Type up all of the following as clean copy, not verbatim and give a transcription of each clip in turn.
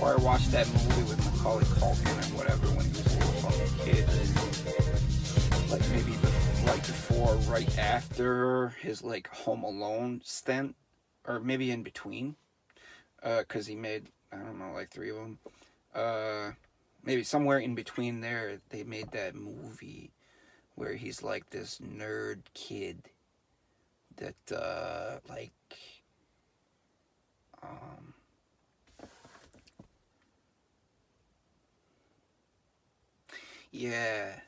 Or I watched that movie with Macaulay Culkin or whatever when he was a little fucking kid. Like maybe right before, right after his like Home Alone stint, or maybe in between, because he made, I don't know, like 3 of them. Maybe somewhere in between there, they made that movie where he's like this nerd kid that like yeah,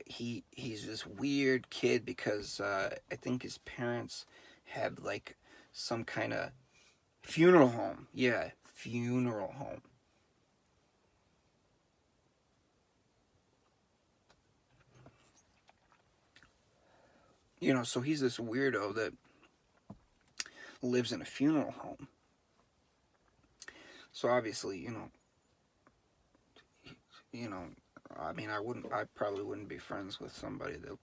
he's this weird kid because I think his parents had like some kind of funeral home. Yeah, funeral home. You know, so he's this weirdo that lives in a funeral home. So obviously, you know, I mean, I probably wouldn't be friends with somebody that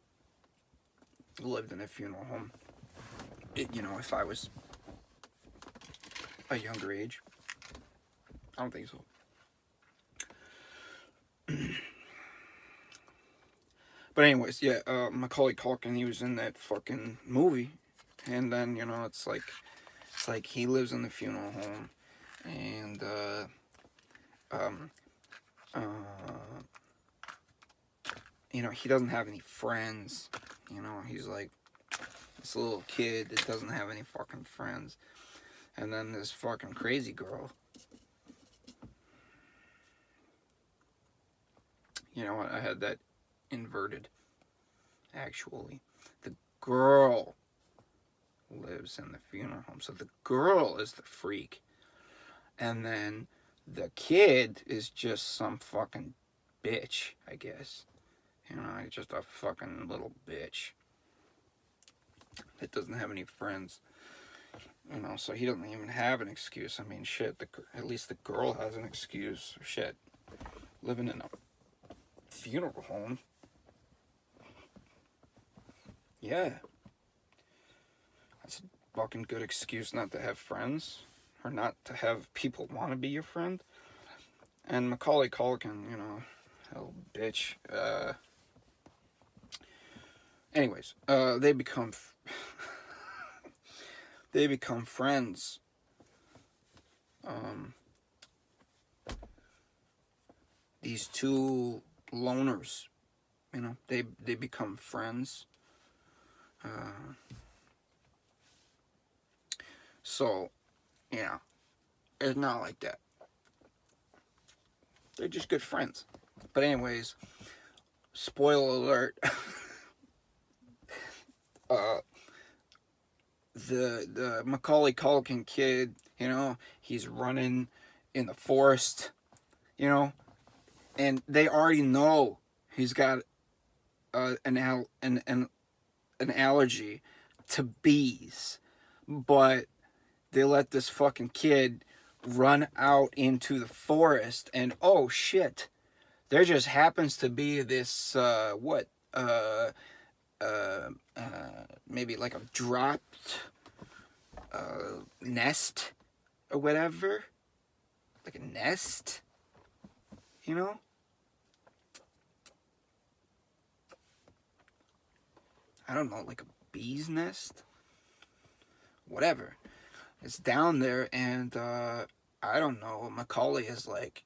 lived in a funeral home. If I was a younger age, I don't think so. But anyways, yeah, Macaulay Culkin, he was in that fucking movie, and then it's like he lives in the funeral home, and um, uh, he doesn't have any friends. He's like this little kid that doesn't have any fucking friends, and then this fucking crazy girl. I had that inverted. Actually, the girl lives in the funeral home, so the girl is the freak, and then the kid is just some fucking bitch, I guess. Just a fucking little bitch that doesn't have any friends. So he doesn't even have an excuse. I mean, shit, at least the girl has an excuse. Shit, living in a funeral home. Yeah. That's a fucking good excuse not to have friends. Or not to have people want to be your friend. And Macaulay Culkin, hell bitch. Anyways, they become they become friends. These two loners, they become friends. So, it's not like that. They're just good friends. But anyways, spoiler alert. The Macaulay Culkin kid, he's running in the forest, and they already know he's got an allergy to bees, but they let this fucking kid run out into the forest, and oh shit, there just happens to be this maybe like a dropped nest or whatever, like a nest, I don't know, like a bee's nest, whatever. It's down there, and I don't know. Macaulay is like,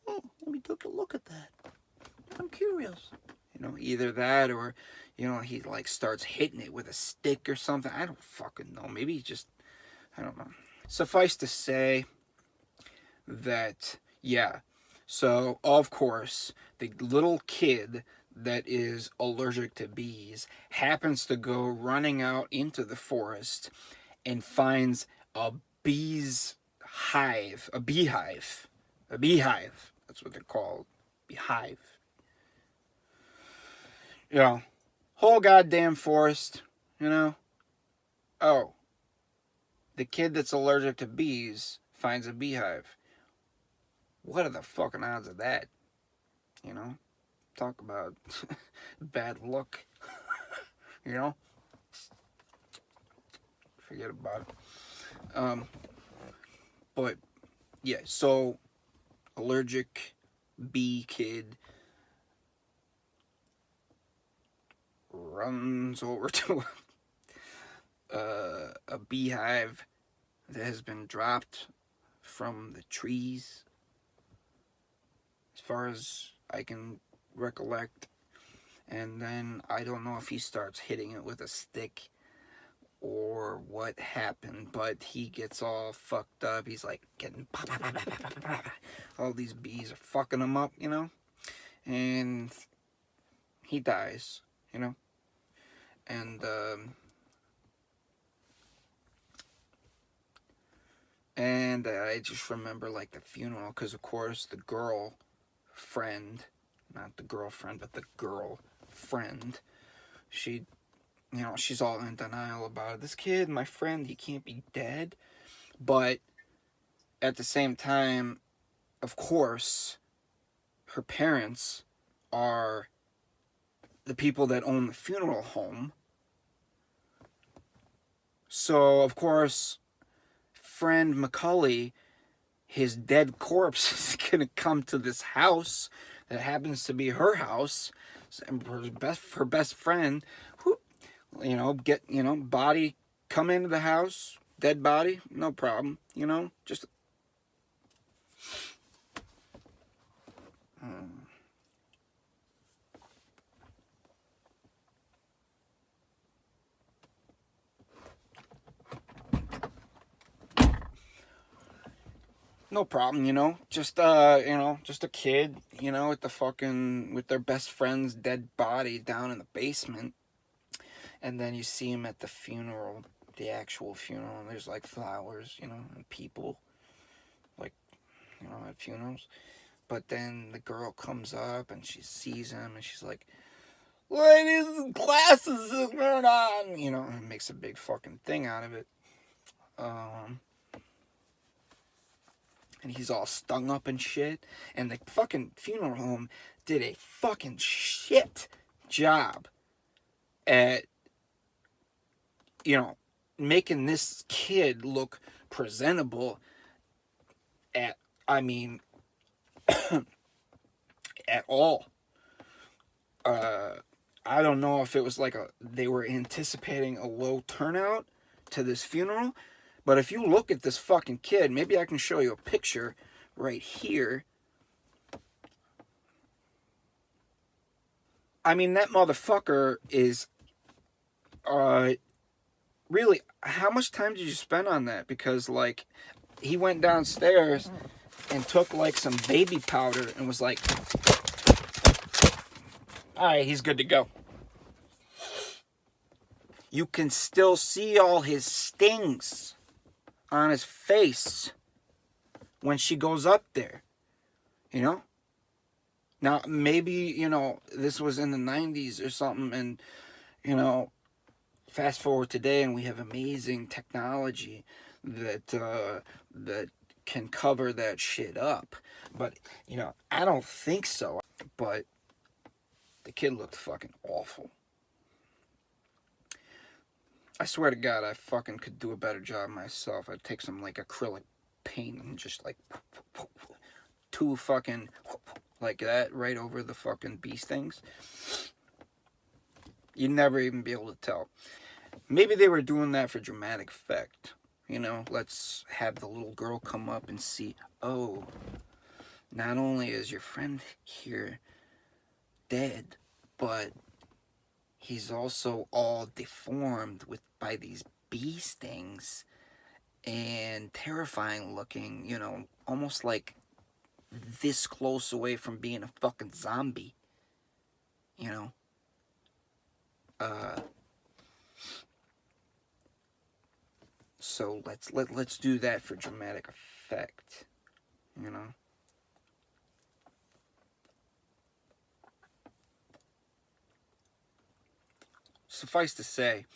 let me take a look at that. I'm curious. Either that or, he like starts hitting it with a stick or something. I don't fucking know. Maybe he just, I don't know. Suffice to say that, yeah. So, of course, the little kid that is allergic to bees happens to go running out into the forest and finds a beehive. That's what they're called. Beehive. Whole goddamn forest, Oh, the kid that's allergic to bees finds a beehive. What are the fucking odds of that? Talk about bad luck. Forget about it. But Yeah, so allergic bee kid runs over to a beehive that has been dropped from the trees, as far as I can recollect. And then I don't know if he starts hitting it with a stick or what happened, but he gets all fucked up. He's like getting all these bees are fucking him up, you know, and he dies, you know. And I just remember like the funeral, because of course the girlfriend, not the girlfriend, but the girlfriend, she, you know, she's all in denial about it. This kid, my friend, he can't be dead. But at the same time, of course, her parents are the people that own the funeral home. So, of course, friend Macaulay, his dead corpse is gonna come to this house that happens to be her house, and her best friend, who, you know, get, you know, body come into the house, dead body, no problem, you know, just. No problem, you know, just you know, just a kid, you know, with their best friend's dead body down in the basement. And then you see him at the funeral, the actual funeral, and there's like flowers, you know, and people, like, you know, at funerals. But then the girl comes up and she sees him and she's like, ladies and glasses is going on, you know, and makes a big fucking thing out of it. And he's all stung up and shit. And the fucking funeral home did a fucking shit job at, you know, making this kid look presentable at, I mean, at all. I don't know if it was like they were anticipating a low turnout to this funeral, but if you look at this fucking kid, maybe I can show you a picture right here. I mean, that motherfucker is, really, how much time did you spend on that? Because, like, he went downstairs and took, like, some baby powder and was like, alright, he's good to go. You can still see all his stings on his face when she goes up there, you know? Now, maybe, you know, this was in the 90s or something, and, you know, fast forward today and we have amazing technology that that can cover that shit up. But, you know, I don't think so. But the kid looked fucking awful. I swear to God, I fucking could do a better job myself. I'd take some, like, acrylic paint and just, like, two fucking, like that, right over the fucking bee stings. You'd never even be able to tell. Maybe they were doing that for dramatic effect. You know, let's have the little girl come up and see, oh, not only is your friend here dead, but he's also all deformed by these bee stings and terrifying looking, you know, almost like this close away from being a fucking zombie, you know. So let's do that for dramatic effect, you know. Suffice to say,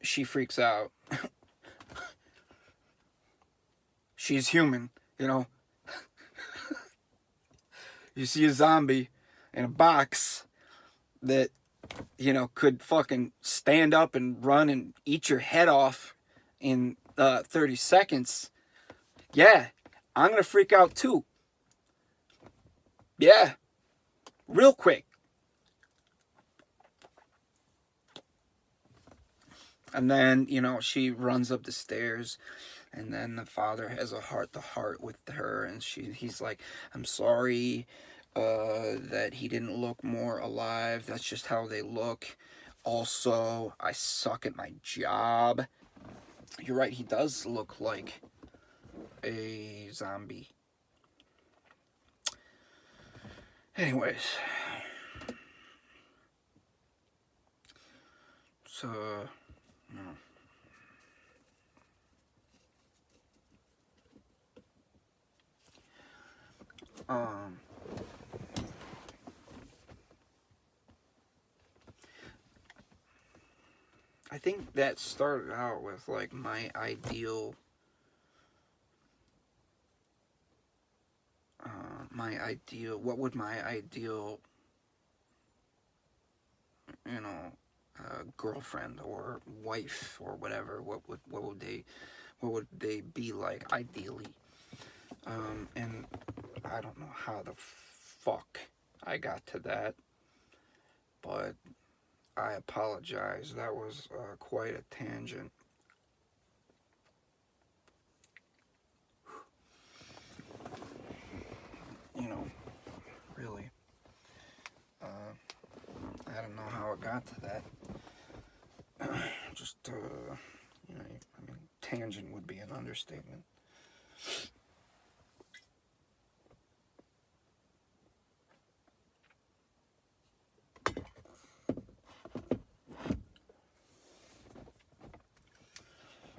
she freaks out. She's human, you know. You see a zombie in a box that, you know, could fucking stand up and run and eat your head off in 30 seconds. Yeah, I'm gonna freak out too. Yeah, real quick. And then, you know, she runs up the stairs, and then the father has a heart-to-heart with her, and he's like, I'm sorry that he didn't look more alive. That's just how they look. Also, I suck at my job. You're right, he does look like a zombie. Anyways. So, you know. I think that started out with like my ideal, what would my ideal, you know, girlfriend or wife or whatever, what would they be like ideally? And I don't know how the fuck I got to that, but I apologize. That was quite a tangent. You know, really. I don't know how it got to that. Just, you know, I mean, tangent would be an understatement.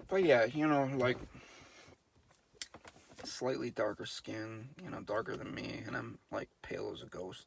But yeah, you know, like, slightly darker skin, you know, darker than me, and I'm, like, pale as a ghost.